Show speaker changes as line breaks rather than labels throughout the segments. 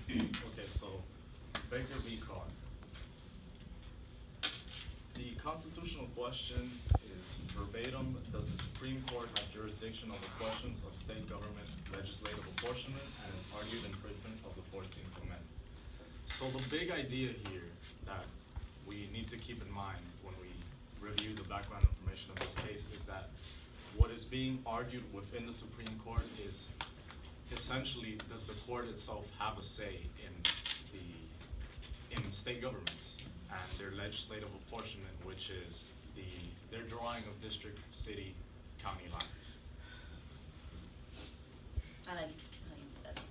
Okay, so Baker v. Carr. The constitutional question is verbatim, does the Supreme Court have jurisdiction over questions of state government legislative apportionment, and is argued infringement of the 14th Amendment. So the big idea here that we need to keep in mind when we review the background information of this case is that what is being argued within the Supreme Court is essentially, does the court itself have a say in state governments and their legislative apportionment, which is their drawing of district, city, county lines.
I like how you said that.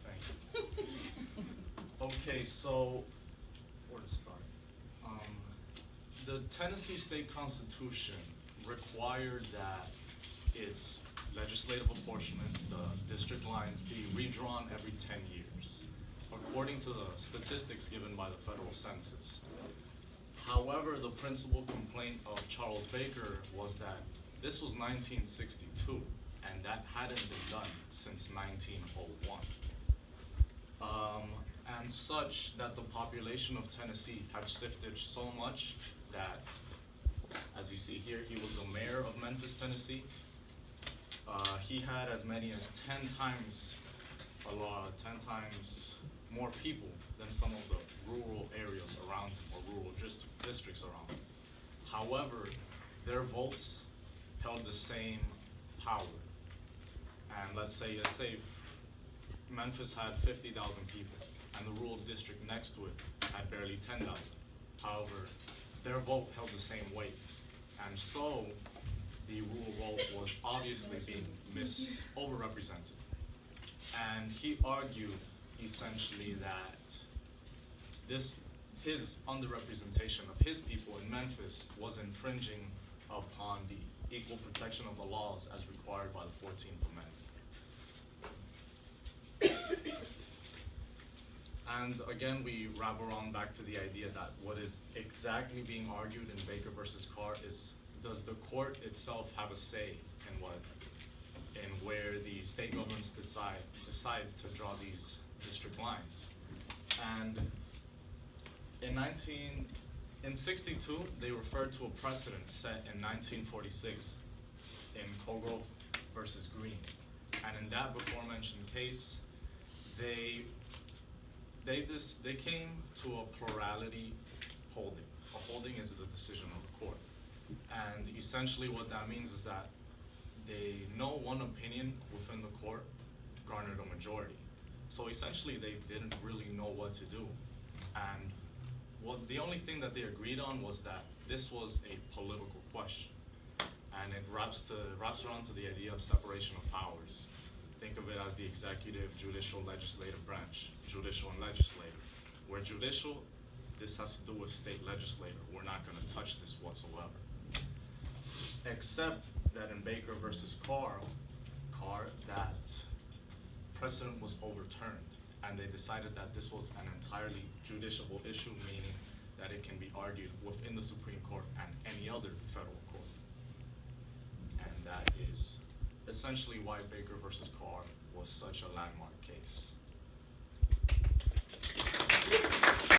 Thank you. Okay, so where to start? The Tennessee State Constitution required that its legislative apportionment, the district lines, be redrawn every 10 years, according to the statistics given by the federal census. However, the principal complaint of Charles Baker was that this was 1962, and that hadn't been done since 1901. And such that the population of Tennessee had shifted so much that, as you see here, he was the mayor of Memphis, Tennessee. He had as many as 10 times more people than some of the rural areas around him, or rural districts around him. However, their votes held the same power. And let's say Memphis had 50,000 people, and the rural district next to it had barely 10,000. However, their vote held the same weight. And so, the rural vote was obviously being overrepresented. And he argued essentially that his underrepresentation of his people in Memphis was infringing upon the equal protection of the laws as required by the 14th Amendment. And again, we wrap around back to the idea that what is exactly being argued in Baker versus Carr is, does the court itself have a say in where the state governments decide to draw these district lines? And in 62, they referred to a precedent set in 1946 in Colgrove versus Green. And in that before mentioned case, they came to a plurality holding. A holding is the decision of the court. And essentially what that means is that no one opinion within the court garnered a majority. So essentially they didn't really know what to do. And the only thing that they agreed on was that this was a political question. And it wraps around to the idea of separation of powers. Think of it as the executive, judicial, legislative branch, judicial and legislative. Where judicial, this has to do with state legislature. We're not going to touch this whatsoever. Except that in Baker versus Carr, that precedent was overturned, and they decided that this was an entirely judiciable issue, meaning that it can be argued within the Supreme Court and any other federal court. And that is essentially why Baker versus Carr was such a landmark case.